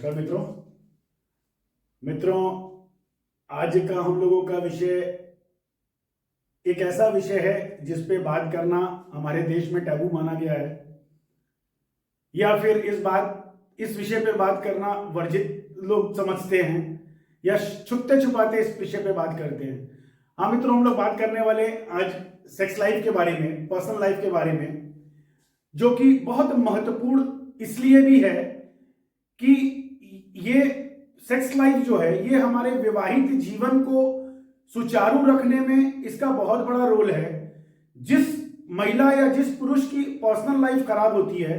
नमस्कार मित्रों। आज का हम लोगों का विषय एक ऐसा विषय है जिस पे बात करना हमारे देश में टैबू माना गया है, या फिर इस विषय पे बात करना वर्जित लोग समझते हैं, या छुपते छुपाते इस विषय पे बात करते हैं। हाँ मित्रों, हम लोग बात करने वाले आज सेक्स लाइफ के बारे में, पर्सनल लाइफ के बारे में, जो कि बहुत महत्वपूर्ण इसलिए भी है कि ये सेक्स लाइफ जो है ये हमारे विवाहित जीवन को सुचारू रखने में इसका बहुत बड़ा रोल है। जिस महिला या जिस पुरुष की पर्सनल लाइफ खराब होती है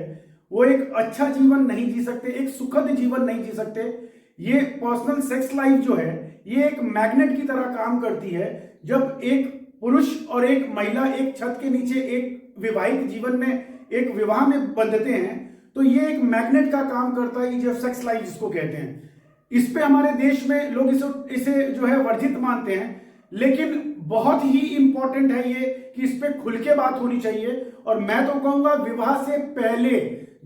वो एक अच्छा जीवन नहीं जी सकते, एक सुखद जीवन नहीं जी सकते। ये पर्सनल सेक्स लाइफ जो है ये एक मैग्नेट की तरह काम करती है। जब एक पुरुष और एक महिला एक छत के नीचे एक विवाहित जीवन में एक विवाह में बंधते हैं तो ये एक मैग्नेट का काम करता है, जो सेक्स लाइफ जिसको कहते हैं। इस पे हमारे देश में लोग इसे जो है वर्जित मानते हैं, लेकिन बहुत ही इंपॉर्टेंट है ये कि इस पे खुल के बात होनी चाहिए। और मैं तो कहूंगा विवाह से पहले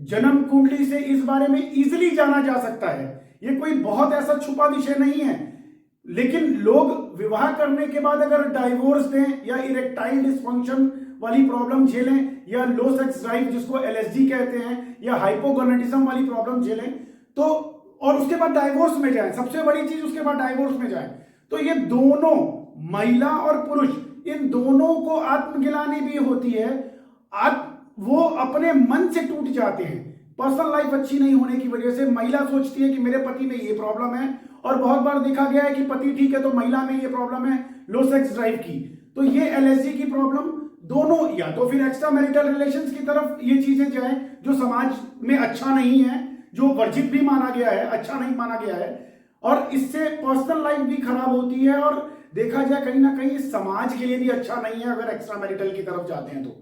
जन्म कुंडली से इस बारे में इजीली जाना जा सकता है। ये कोई बहुत ऐसा छुपा विषय नहीं है, लेकिन लोग विवाह करने के बाद अगर डाइवोर्स दें या इरेक्टाइल डिसफंक्शन वाली प्रॉब्लम झेलें या लो सेक्स ड्राइव जिसको एलएसडी कहते हैं या हाइपोगोनेटिज्म वाली प्रॉब्लम झेलें तो, और उसके बाद डाइवोर्स में जाएं, सबसे बड़ी चीज उसके बाद डाइवोर्स में जाएं, तो ये दोनों महिला और पुरुष इन दोनों को आत्मगिलानी भी होती है। वो अपने मन से टूट जाते हैं। पर्सनल लाइफ अच्छी नहीं होने की वजह से महिला सोचती है कि मेरे पति में ये प्रॉब्लम है, और बहुत बार देखा गया है कि पति ठीक है तो महिला में ये प्रॉब्लम है लो सेक्स ड्राइव की। तो ये एलएसडी की प्रॉब्लम दोनों, या तो फिर एक्स्ट्रा मैरिटल रिलेशंस की तरफ ये चीजें जाएं जो समाज में अच्छा नहीं है, जो वर्जित भी माना गया है, अच्छा नहीं माना गया है, और इससे पर्सनल लाइफ भी खराब होती है। और देखा जाए कहीं ना कहीं समाज के लिए भी अच्छा नहीं है अगर एक्स्ट्रा मैरिटल की तरफ जाते हैं तो।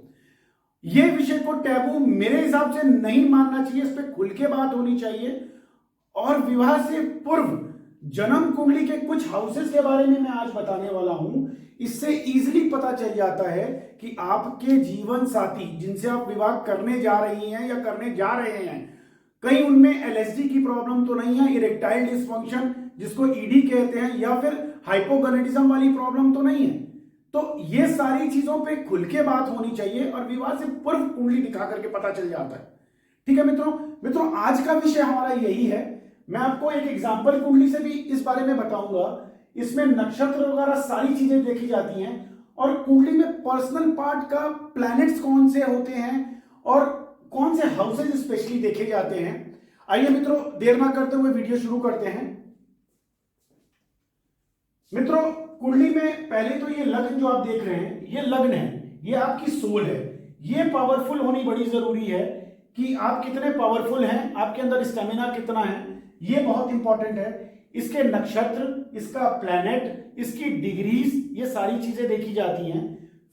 ये विषय को टैबू मेरे हिसाब से नहीं मानना चाहिए, इस पर खुल के बात होनी चाहिए। और विवाह से पूर्व जन्म कुंडली के कुछ हाउसेस के बारे में मैं आज बताने वाला हूं। इससे इजीली पता चल जाता है कि आपके जीवन साथी जिनसे आप विवाह करने जा रही हैं या करने जा रहे हैं, कहीं उनमें एलएसडी की प्रॉब्लम तो नहीं है, इरेक्टाइल डिसफंक्शन जिसको ईडी कहते हैं, या फिर हाइपोगोनेटिज्म वाली प्रॉब्लम तो नहीं है। तो ये सारी चीजों पे खुल के बात होनी चाहिए और विवाह से पूर्व कुंडली दिखा करके पता चल जाता है। ठीक है मित्रों, आज का विषय हमारा यही है। मैं आपको एक एग्जाम्पल कुंडली से भी इस बारे में बताऊंगा। इसमें नक्षत्र वगैरह सारी चीजें देखी जाती हैं, और कुंडली में पर्सनल पार्ट का प्लैनेट्स कौन से होते हैं और कौन से हाउसेज स्पेशली देखे जाते हैं। आइए मित्रों, देर ना करते हुए वीडियो शुरू करते हैं। मित्रों, कुंडली में पहले तो ये लग्न जो आप देख रहे हैं ये लग्न है, ये आपकी सोल है। ये पावरफुल होनी बड़ी जरूरी है कि आप कितने पावरफुल हैं, आपके अंदर स्टेमिना कितना है, ये बहुत इंपॉर्टेंट है। इसके नक्षत्र, इसका प्लैनेट, इसकी डिग्रीज, ये सारी चीजें देखी जाती हैं।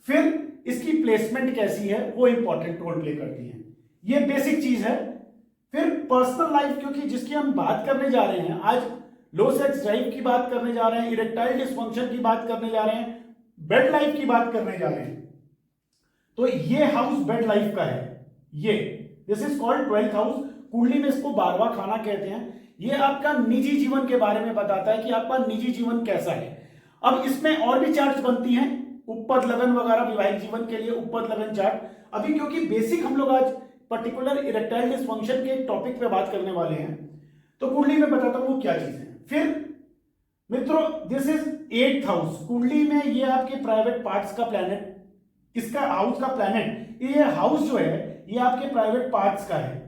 फिर इसकी प्लेसमेंट कैसी है वो इंपॉर्टेंट रोल प्ले करती है। ये बेसिक चीज है। फिर पर्सनल लाइफ, क्योंकि जिसकी हम बात करने जा रहे हैं आज, लो सेक्स ड्राइव की बात करने जा रहे हैं, इरेक्टाइल डिसफंक्शन की बात करने जा रहे हैं, बेड लाइफ की बात करने जा रहे हैं, तो ये हाउस बेड लाइफ का है। ये this is called 12th house. कुंडली में इसको 12वां खाना कहते हैं। ये आपका निजी जीवन के बारे में बताता है कि आपका निजी जीवन कैसा है। अब इसमें और भी चार्ट्स बनती हैं, उपपद लगन वगैरह, विवाहित जीवन के लिए उपपद लगन चार्ट। अभी क्योंकि बेसिक हम लोग आज पर्टिकुलर इरेक्टाइल डिसफंक्शन के टॉपिक पे बात करने वाले हैं, तो कुंडली में बताता हूं वो क्या चीज है। फिर मित्रों, दिस इज 8th हाउस। कुंडली में ये आपके प्राइवेट पार्ट्स का प्लैनेट, इसका हाउस का प्लैनेट, ये हाउस जो है ये आपके प्राइवेट पार्ट्स का है।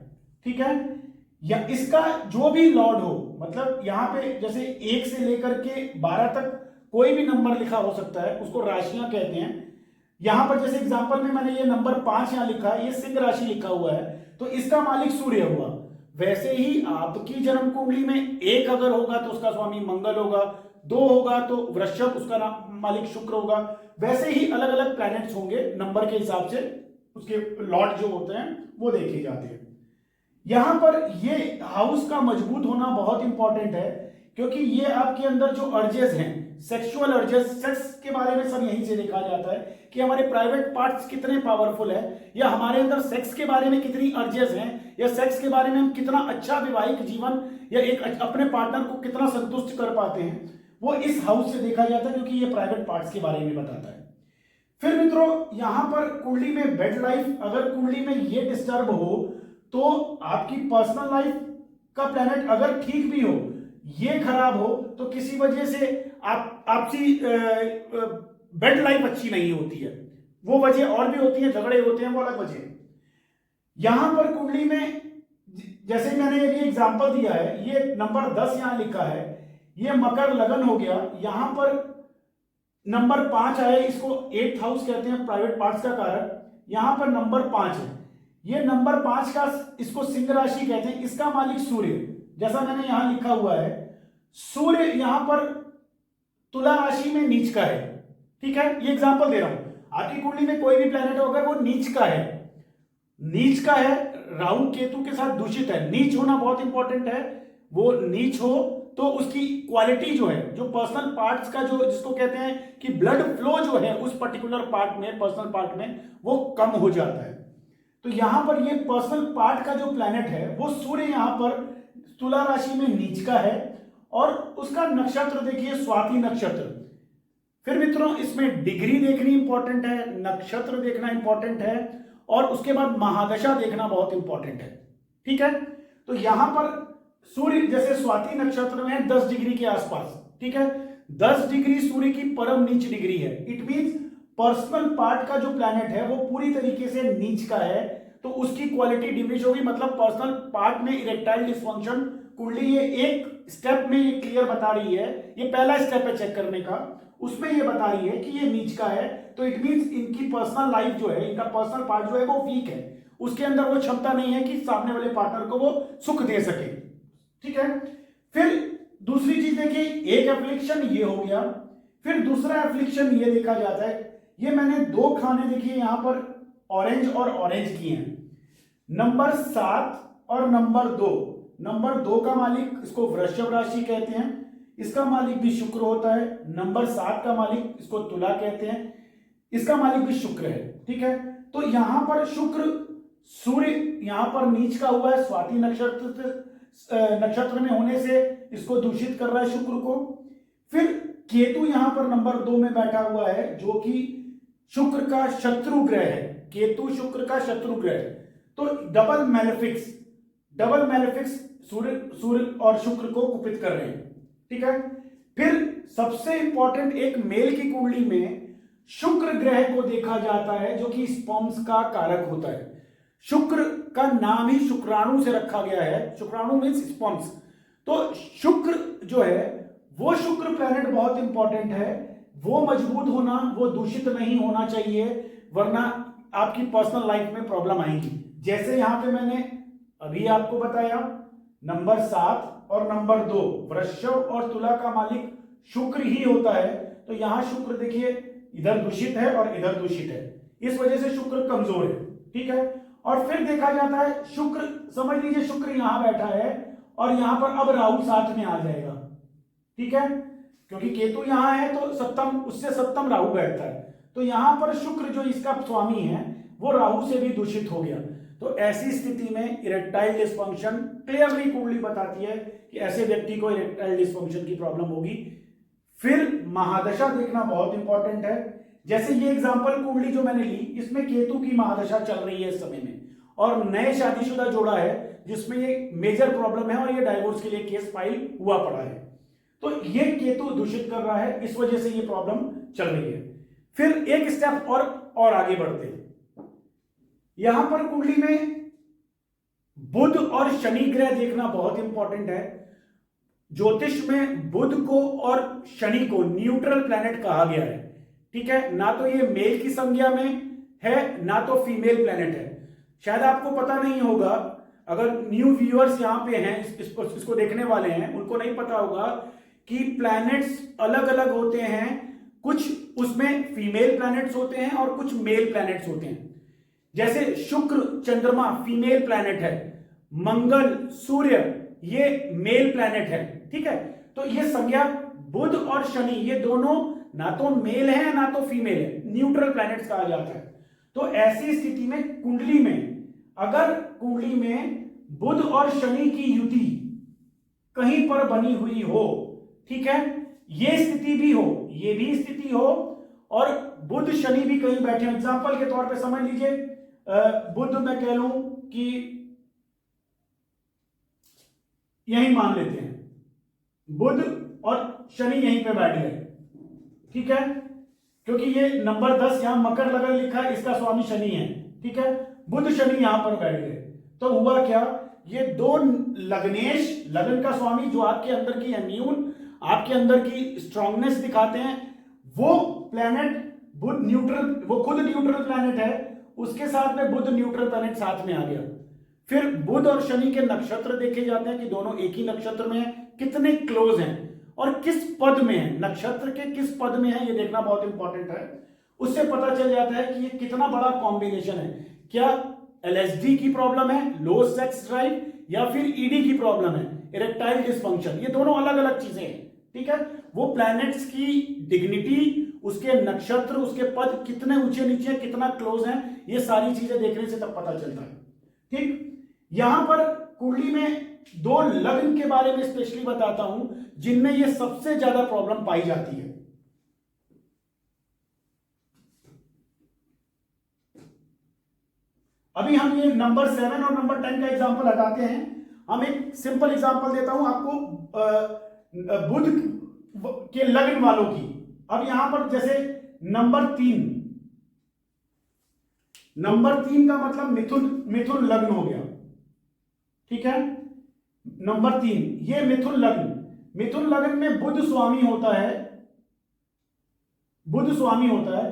ठीक है, या इसका जो भी लॉर्ड हो, मतलब यहां पे जैसे 1 से लेकर के 12 तक कोई भी नंबर लिखा हो सकता है, उसको राशियां कहते हैं। यहां पर जैसे एग्जांपल में मैंने ये नंबर 5 यहां लिखा है, ये सिंह राशि लिखा हुआ है, तो इसका मालिक सूर्य हुआ। वैसे ही आपकी जन्म कुंडली में 1 अगर होगा तो उसका स्वामी मंगल होगा, 2 होगा तो वृषभ, उसका मालिक शुक्र होगा। वैसे ही अलग अलग प्लैनेट्स होंगे, नंबर के हिसाब से उसके लॉर्ड जो होते हैं वो देखे जाते हैं। यहां पर ये हाउस का मजबूत होना बहुत इंपॉर्टेंट है, क्योंकि ये आपके अंदर जो अर्जेस हैं, सेक्सुअल अर्जेस, सेक्स के बारे में सब यहीं से देखा जाता है कि हमारे प्राइवेट पार्ट्स कितने पावरफुल है, या हमारे अंदर सेक्स के बारे में कितनी अर्जेस हैं, या सेक्स के बारे में हम कितना अच्छा वैवाहिक जीवन या एक अपने पार्टनर को कितना संतुष्ट कर पाते हैं, वो इस हाउस से देखा जाता है, क्योंकि ये प्राइवेट पार्ट्स के बारे में बताता है। फिर मित्रों यहां पर कुंडली में बेड लाइफ, अगर कुंडली में ये डिस्टर्ब हो तो आपकी पर्सनल लाइफ का प्लैनेट अगर ठीक भी हो, ये खराब हो तो किसी वजह से आपसी बेड लाइफ अच्छी नहीं होती है। वो वजह और भी होती है, झगड़े होते हैं, वो अलग वजह। यहां पर कुंडली में जैसे मैंने ये एग्जांपल दिया है, ये नंबर 10 यहां लिखा है, ये मकर लगन हो गया, यहां पर नंबर 5 आए, इसको 8th हाउस कहते हैं, प्राइवेट पार्ट्स का कारक। यहां पर नंबर 5 है, ये नंबर 5 का, इसको सिंह राशि कहते हैं, इसका मालिक सूर्य, जैसा मैंने यहां लिखा हुआ है, सूर्य यहां पर तुला राशि में नीच का है। ठीक है, ये एग्जांपल दे रहा हूं। आपकी कुंडली में कोई भी प्लैनेट हो अगर वो नीच का है, नीच का है, राहु केतु के साथ दूषित है, नीच होना बहुत इंपॉर्टेंट है, वो नीच हो तो उसकी क्वालिटी जो है, जो पर्सनल पार्ट्स का जो जिसको कहते हैं कि ब्लड फ्लो जो है उस पर्टिकुलर पार्ट में, पर्सनल पार्ट में, वो कम हो जाता है। तो यहां पर ये पर्सनल पार्ट का जो प्लैनेट है वो सूर्य यहां पर तुला राशि में नीच का है, और उसका नक्षत्र देखिए स्वाति नक्षत्र। फिर मित्रों इसमें डिग्री देखनी इंपॉर्टेंट है, नक्षत्र देखना इंपॉर्टेंट है, और उसके बाद महादशा देखना बहुत इंपॉर्टेंट है। ठीक है, तो यहां पर सूर्य जैसे स्वाति नक्षत्र में 10 डिग्री के आसपास, ठीक है, 10 डिग्री सूर्य की परम नीच डिग्री है। इट मींस पर्सनल पार्ट का जो प्लैनेट है वो पूरी तरीके से नीच का है, तो उसकी क्वालिटी डिमिनिश होगी, मतलब पर्सनल पार्ट में इरेक्टाइल डिसफंक्शन। कुंडली ये एक स्टेप में ये क्लियर बता रही है, ये पहला स्टेप है चेक करने का, उसमें ये बता रही है कि ये नीच का है, तो इट मींस इनकी पर्सनल लाइफ जो है, इनका पर्सनल पार्ट जो है वो वीक है, उसके अंदर वो क्षमता नहीं है कि सामने वाले पार्टनर को वो सुख दे सके। ठीक है, फिर दूसरी चीज देखिए, एक एफ्लिक्शन ये हो गया, फिर दूसरा एफ्लिक्शन ये देखा जाता है, ये मैंने 2 खाने देखिए यहां पर ऑरेंज और ऑरेंज किए हैं, नंबर 7 और नंबर 2। नंबर 2 का मालिक इसको वृषभ राशि कहते हैं, इसका मालिक भी शुक्र होता है। नंबर 7 का मालिक इसको तुला कहते हैं, इसका मालिक भी शुक्र है। ठीक है, तो यहां पर शुक्र, सूर्य यहां पर नीच का हुआ है, स्वाति नक्षत्र में होने से इसको दूषित कर रहा है शुक्र को। फिर केतु यहां पर नंबर 2 में बैठा हुआ है, जो कि शुक्र का शत्रु ग्रह है, केतु शुक्र का शत्रु ग्रह है, तो डबल मैलेफिक्स सूर्य और शुक्र को कुपित कर रहे हैं। ठीक है, फिर सबसे इंपॉर्टेंट, एक मेल की कुंडली में शुक्र ग्रह को देखा जाता है, जो कि स्पर्म्स का कारक होता है। शुक्र का नाम ही शुक्राणु से रखा गया है, शुक्राणु मीन्स स्पर्म्स। तो शुक्र जो है वो शुक्र प्लैनेट बहुत इंपॉर्टेंट है, वो मजबूत होना, वो दूषित नहीं होना चाहिए, वरना आपकी पर्सनल लाइफ में प्रॉब्लम आएंगी। जैसे यहां पे मैंने अभी आपको बताया, नंबर 7 और नंबर 2 वृषभ और तुला का मालिक शुक्र ही होता है, तो यहां शुक्र देखिए इधर दूषित है और इधर दूषित है, इस वजह से शुक्र कमजोर है। ठीक है, और फिर देखा जाता है शुक्र, समझ लीजिए शुक्र यहां बैठा है और यहां पर अब राहु साथ में आ जाएगा। ठीक है, क्योंकि केतु यहां है तो सप्तम, उससे सप्तम राहु बैठता है, तो यहां पर शुक्र जो इसका स्वामी है वो राहु से भी दूषित हो गया। तो ऐसी स्थिति में इरेक्टाइल डिसफंक्शन, क्लियरली कुंडली बताती है कि ऐसे व्यक्ति को इरेक्टाइल डिसफंक्शन की प्रॉब्लम होगी। फिर महादशा देखना बहुत इंपॉर्टेंट है। जैसे ये एग्जांपल कुंडली जो मैंने ली, इसमें केतु की महादशा चल रही है इस समय में, और नए शादीशुदा जोड़ा है जिसमें ये मेजर प्रॉब्लम है और ये डाइवोर्स के लिए केस फाइल हुआ पड़ा है, तो ये केतु दूषित कर रहा है, इस वजह से ये प्रॉब्लम चल रही है। फिर एक स्टेप और आगे बढ़ते हैं, यहां पर कुंडली में बुध और शनि ग्रह देखना बहुत इंपॉर्टेंट है। ज्योतिष में बुध को और शनि को न्यूट्रल प्लैनेट कहा गया है। ठीक है, ना तो ये मेल की संज्ञा में है ना तो फीमेल प्लैनेट है। शायद आपको पता नहीं होगा, अगर न्यू व्यूअर्स यहां पे हैं, इसको देखने वाले हैं, उनको नहीं पता होगा कि प्लैनेट्स अलग अलग होते हैं, कुछ उसमें फीमेल प्लैनेट्स होते हैं और कुछ मेल प्लैनेट्स होते हैं। जैसे शुक्र चंद्रमा फीमेल प्लैनेट है, मंगल सूर्य ये मेल प्लैनेट है, ठीक है। तो ये संज्ञा बुध और शनि ये दोनों ना तो मेल है ना तो फीमेल है, न्यूट्रल प्लैनेट्स कहा जाता है। तो ऐसी स्थिति में कुंडली में, अगर कुंडली में बुध और शनि की युति कहीं पर बनी हुई हो, ठीक है, ये स्थिति भी हो, ये भी स्थिति हो, और बुध शनि भी कहीं बैठे हो, एग्जाम्पल के तौर पे समझ लीजिए बुध मैं कह लूं कि यही मान लेते हैं, बुध और शनि यहीं पे बैठ गए, ठीक है, क्योंकि ये नंबर 10 यहां मकर लगन लिखा है, इसका स्वामी शनि है, ठीक है, बुध शनि यहां पर बैठ गए। तो हुआ क्या, ये दो लग्नेश, लगन का स्वामी जो आपके अंदर की इम्यून, आपके अंदर की स्ट्रांगनेस दिखाते हैं, वो प्लैनेट बुध न्यूट्रल, वो खुद न्यूट्रल प्लैनेट है, उसके साथ में बुध न्यूट्रल प्लैनेट साथ में आ गया। फिर बुध और शनि के नक्षत्र देखे जाते हैं कि दोनों एक ही नक्षत्र में हैं, कितने क्लोज हैं और किस पद में है, नक्षत्र के किस पद में है, ये देखना बहुत इंपॉर्टेंट है। उससे पता चल जाता है कि ये कितना बड़ा कॉम्बिनेशन है, क्या एलएसडी की प्रॉब्लम है, लो सेक्स ड्राइव, या फिर ईडी की प्रॉब्लम है, इरेक्टाइल डिसफंक्शन, ये दोनों अलग अलग चीजें हैं, ठीक है। वो प्लैनेट्स की डिग्निटी, उसके नक्षत्र, उसके पद कितने ऊंचे नीचे, कितना क्लोज हैं, ये सारी चीजें देखने से तब पता चलता है, ठीक। यहां पर कुंडली में दो लग्न के बारे में स्पेशली बताता हूं जिनमें ये सबसे ज्यादा प्रॉब्लम पाई जाती है। अभी हम ये नंबर 7 और नंबर 10 का एग्जांपल हटाते हैं, हम एक सिंपल एग्जांपल देता हूं आपको बुध के लग्न वालों की। अब यहां पर जैसे नंबर 3 का मतलब मिथुन लग्न हो गया, ठीक है। नंबर 3 ये मिथुन लग्न में बुध स्वामी होता है,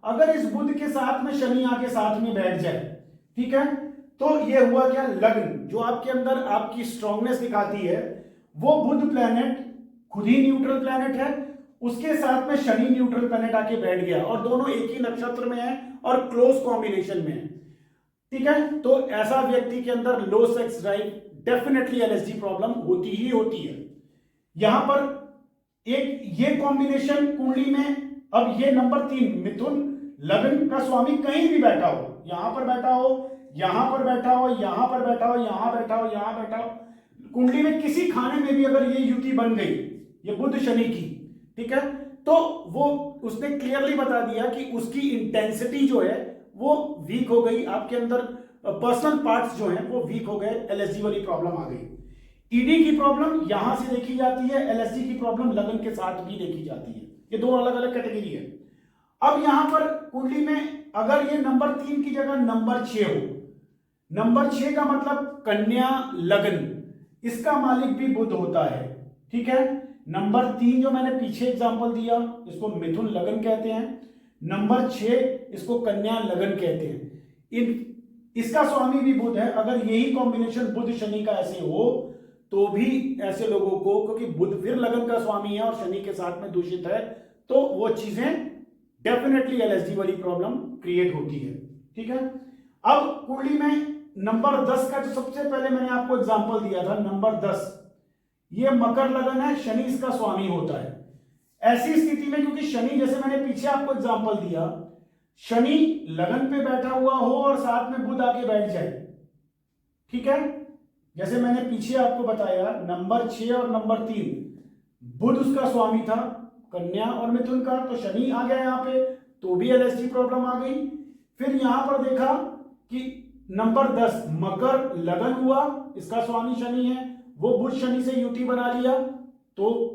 अगर इस बुध के साथ में शनि आके साथ में बैठ जाए, ठीक है, तो ये हुआ क्या, लग्न जो आपके अंदर आपकी स्ट्रांगनेस दिखाती है, वो बुध प्लैनेट खुद ही न्यूट्रल प्लैनेट है, उसके साथ में शनि न्यूट्रल प्लैनेट आके बैठ गया और दोनों एक ही नक्षत्र में है और क्लोज कॉम्बिनेशन में है, ठीक है। तो ऐसा व्यक्ति के अंदर low sex drive, definitely LSD problem होती ही होती है। यहां पर एक ये कॉम्बिनेशन कुंडली में, अब ये नंबर 3 मिथुन लग्न का स्वामी कहीं भी बैठा हो, यहां पर बैठा हो, यहां पर बैठा हो, यहां पर बैठा हो, यहां बैठा हो, यहां बैठा हो, कुंडली में किसी खाने में भी अगर ये युति बन गई, ये बुध शनि की, ठीक है, तो वो उसने क्लियरली बता दिया कि उसकी इंटेंसिटी जो है वो वीक हो गई, आपके अंदर पर्सनल पार्ट्स जो हैं वो वीक हो गए, एलएसडी वाली प्रॉब्लम आ गई। ईडी की प्रॉब्लम यहां से देखी जाती है, एलएसडी की प्रॉब्लम लगन के साथ भी देखी जाती है, ये दो अलग अलग कैटेगरी है। अब यहां पर कुंडली में अगर ये नंबर 3 की जगह नंबर 6 हो, नंबर 6 का मतलब कन्या लगन, इसका मालिक भी बुध होता है, ठीक है। नंबर 3 जो मैंने पीछे एग्जांपल दिया, इसको मिथुन लगन कहते हैं, नंबर 6 इसको कन्या लगन कहते हैं, इसका स्वामी भी बुध है। अगर यही कॉम्बिनेशन बुध शनि का ऐसे हो तो भी ऐसे लोगों को, क्योंकि बुध फिर लगन का स्वामी है और शनि के साथ में दूषित है, तो वो चीजें डेफिनेटली एलएसडी वाली प्रॉब्लम क्रिएट होती है, ठीक है। अब कुंडली में नंबर 10 का जो सबसे पहले मैंने आपको एग्जांपल दिया था, नंबर 10 ये मकर लगन है, शनि इसका स्वामी होता है। ऐसी स्थिति में क्योंकि शनि, जैसे मैंने पीछे आपको एग्जांपल दिया, शनि लगन पे बैठा हुआ हो और साथ में बुध आके बैठ जाए, ठीक है, जैसे मैंने पीछे आपको बताया नंबर 6 और नंबर 3 बुध उसका स्वामी था, कन्या और मिथुन का, तो शनि आ गया यहां पे, तो भी एलएसडी प्रॉब्लम आ गई। फिर यहां पर देखा कि नंबर 10 मकर लगन हुआ, इसका स्वामी शनि है, वो बुध शनि से युति बना लिया, तो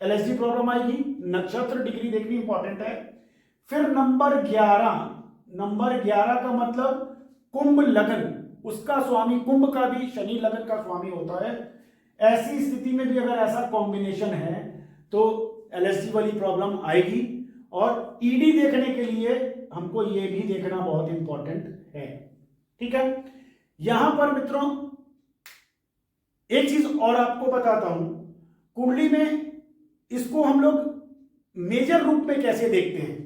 एलएसडी प्रॉब्लम आएगी, नक्षत्र डिग्री देखनी इंपॉर्टेंट है। फिर नंबर 11 का मतलब कुंभ लगन, उसका स्वामी कुंभ का भी शनि लगन का स्वामी होता है। ऐसी स्थिति में भी अगर ऐसा कॉम्बिनेशन है तो एलएसडी वाली प्रॉब्लम आएगी। और ईडी देखने के लिए हमको ये भी देखना बहुत इंपॉर्टेंट है, ठीक है। यहां पर मित्रों एक चीज और आपको बताता हूं, कुंडली में इसको हम लोग मेजर रूप में कैसे देखते हैं।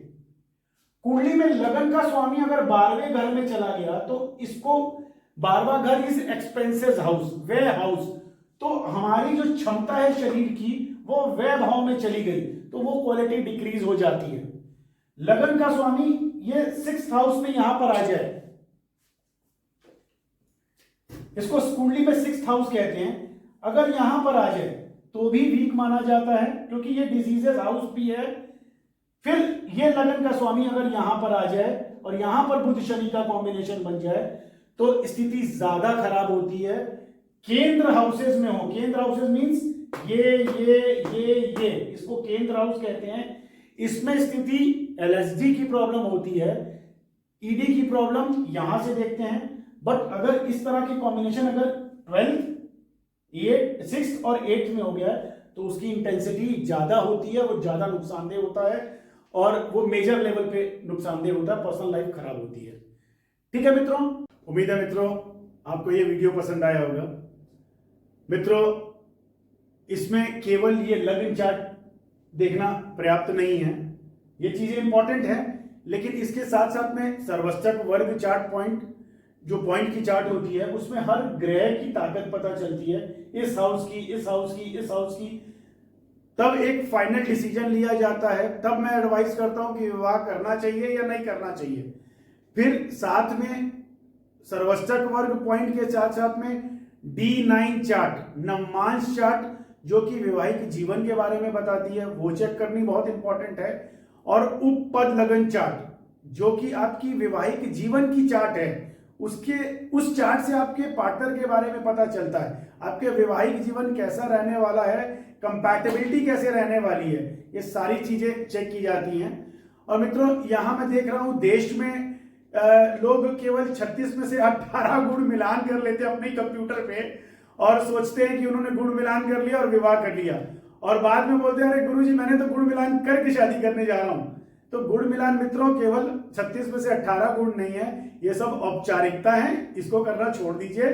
कुंडली में लगन का स्वामी अगर 12वें घर में चला गया तो इसको 12वां घर is expenses house, way house, तो हमारी जो क्षमता है शरीर की वो वैभव में चली गई, तो वो क्वालिटी डिक्रीज हो जाती है। लगन का स्वामी ये 6th हाउस में यहां पर आ जाए, इसको कुंडली में 6th हाउस कहते हैं, अगर यहां पर आ जाए तो भी वीक माना जाता है, क्योंकि ये डिजीजेस हाउस भी है। फिर ये लगन का स्वामी अगर यहां पर आ जाए और यहां पर बुध शनि का कॉम्बिनेशन बन जाए तो स्थिति ज्यादा खराब होती है। केंद्र हाउसेस में हो, केंद्र हाउसेस मींस ये इसको केंद्र हाउस कहते हैं। इसमें स्थिति एलएसडी की प्रॉब्लम होती है, ईडी की प्रॉब्लम यहां से देखते हैं। बट अगर इस तरह की कॉम्बिनेशन अगर 12th, 6th और 8th में हो गया तो उसकी इंटेंसिटी ज्यादा होती है, वो ज्यादा नुकसानदेह होता है और वो मेजर लेवल पे नुकसानदेह होता है, पर्सनल लाइफ खराब होती है। ठीक है मित्रों, उम्मीद है मित्रों आपको ये वीडियो पसंद आया होगा। मित्रों इसमें केवल ये लगन चार्ट देखना पर्याप्त नहीं है, ये चीजें इंपॉर्टेंट है, लेकिन इसके साथ साथ में सर्वष्टक वर्ग चार्ट पॉइंट, जो पॉइंट की चार्ट होती है उसमें हर ग्रह की ताकत पता चलती है, इस हाउस की, इस हाउस की, इस हाउस की, तब एक फाइनल डिसीजन लिया जाता है। तब मैं एडवाइस करता हूं कि विवाह करना चाहिए या नहीं करना चाहिए। फिर साथ में सर्वष्टक वर्ग पॉइंट के साथ साथ में D9 चार्ट, नवमांश चार्ट, जो कि वैवाहिक जीवन के बारे में बताती है, वो चेक करनी बहुत इंपॉर्टेंट है। और उपपद लगन चार्ट, जो कि आपकी वैवाहिक जीवन की चार्ट है, उसके उस चार्ट से आपके पार्टनर के बारे में पता चलता है, आपके वैवाहिक जीवन कैसा रहने वाला है, कंपैटिबिलिटी कैसे रहने वाली है, ये सारी चीजें चेक की जाती हैं। और मित्रों यहां मैं देख रहा हूं देश में लोग केवल 36 में से 18 गुण मिलान कर लेते हैं अपने कंप्यूटर पे और सोचते हैं कि उन्होंने गुण मिलान कर लिया और विवाह कर लिया, और बाद में बोलते हैं अरे गुरुजी मैंने तो गुण मिलान करके शादी करने जा रहा हूं। तो गुण मिलान मित्रों केवल 36 में से 18 गुण नहीं है, ये सब औपचारिकता है, इसको करना छोड़ दीजिए।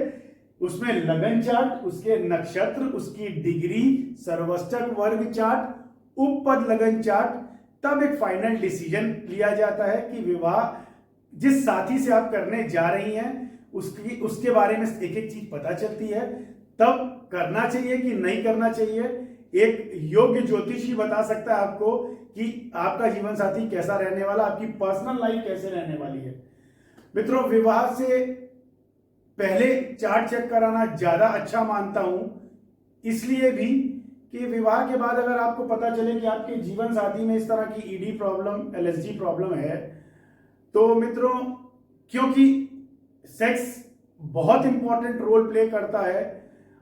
उसमें लगन चार्ट, उसके नक्षत्र, उसकी डिग्री, सर्वष्टक वर्ग चार्ट, उपपद लगन चार्ट, तब एक फाइनल डिसीजन लिया जाता है कि विवाह जिस साथी से आप करने जा रही हैं उसके बारे में एक एक चीज पता चलती है, तब करना चाहिए कि नहीं करना चाहिए। एक योग्य ज्योतिषी बता सकता है आपको कि आपका जीवन साथी कैसा रहने वाला, आपकी पर्सनल लाइफ कैसे रहने वाली है। मित्रों विवाह से पहले चार्ट चेक कराना ज्यादा अच्छा मानता हूं, इसलिए भी कि विवाह के बाद अगर आपको पता चले कि आपके जीवन साथी में इस तरह की ईडी प्रॉब्लम, एलएसडी प्रॉब्लम है, तो मित्रों क्योंकि सेक्स बहुत इंपॉर्टेंट रोल प्ले करता है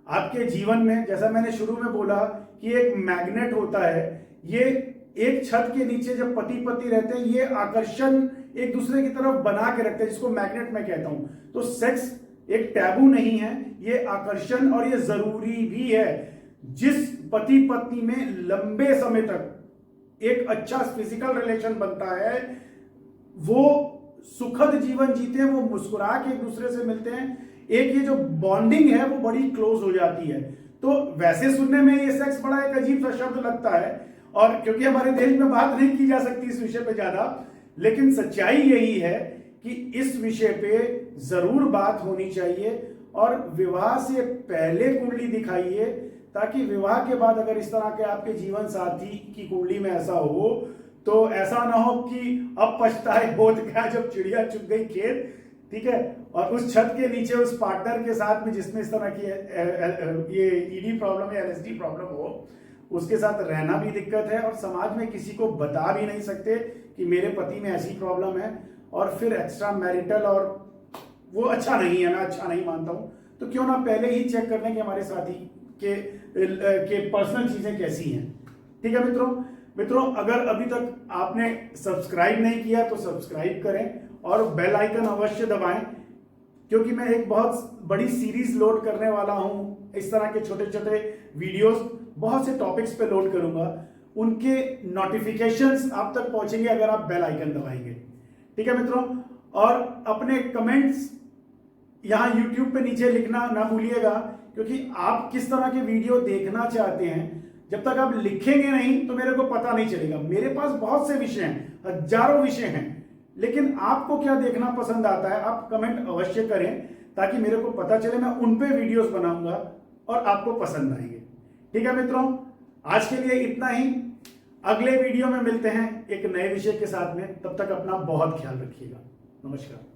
आपके जीवन में, जैसा मैंने शुरू में बोला कि एक मैग्नेट होता है, ये एक छत के नीचे जब पति पत्नी रहते हैं ये आकर्षण एक दूसरे की तरफ बना के रखते हैं, जिसको मैग्नेट मैं कहता हूं। तो सेक्स एक टैबू नहीं है, ये आकर्षण और ये जरूरी भी है। जिस पति पत्नी में लंबे समय तक एक अच्छा फिजिकल रिलेशन बनता है, वो सुखद जीवन जीते हैं, वो मुस्कुरा के एक दूसरे से मिलते हैं, एक ये जो बॉन्डिंग है वो बड़ी क्लोज हो जाती है। तो वैसे सुनने में ये सेक्स बड़ा एक अजीब सा शब्द लगता है, और क्योंकि हमारे देश में बात नहीं की जा सकती इस विषय पे ज्यादा, लेकिन सच्चाई यही है कि इस विषय पे जरूर बात होनी चाहिए। और विवाह से पहले कुंडली दिखाइए, ताकि विवाह के बाद अगर इस तरह के आपके जीवन साथी की कुंडली में ऐसा हो तो ऐसा ना हो कि अब पछताए होत क्या जब चिड़िया चुग गई खेत, ठीक है। और उस छत के नीचे उस पार्टनर के साथ में जिसमें इस तरह की ये ईडी प्रॉब्लम या एलएसडी प्रॉब्लम हो, उसके साथ रहना भी दिक्कत है, और समाज में किसी को बता भी नहीं सकते कि मेरे पति में ऐसी प्रॉब्लम है, और फिर एक्स्ट्रा मैरिटल, और वो अच्छा नहीं है, मैं अच्छा नहीं मानता हूं। तो क्यों ना पहले ही चेक कर लें कि हमारे साथी के पर्सनल चीजें कैसी हैं। ठीक है मित्रों अगर अभी तक आपने सब्सक्राइब नहीं किया तो सब्सक्राइब करें और बेल आइकन अवश्य दबाएं, क्योंकि मैं एक बहुत बड़ी सीरीज लोड करने वाला हूं। इस तरह के छोटे छोटे वीडियोस बहुत से टॉपिक्स पे लोड करूंगा, उनके नोटिफिकेशंस आप तक पहुंचेंगे अगर आप बेल आइकन दबाएंगे। ठीक है मित्रों, और अपने कमेंट्स यहां YouTube पे नीचे लिखना ना भूलिएगा, क्योंकि आप किस तरह के वीडियो देखना चाहते हैं, जब तक आप लिखेंगे नहीं तो मेरे को पता नहीं चलेगा। मेरे पास बहुत से विषय हैं, हजारों विषय हैं, लेकिन आपको क्या देखना पसंद आता है, आप कमेंट अवश्य करें ताकि मेरे को पता चले, मैं उन पे वीडियोस बनाऊंगा। और आपको पसंद आएंगे। ठीक है मित्रों, आज के लिए इतना ही। अगले वीडियो में मिलते हैं एक नए विषय के साथ में। तब तक अपना बहुत ख्याल रखिएगा। नमस्कार।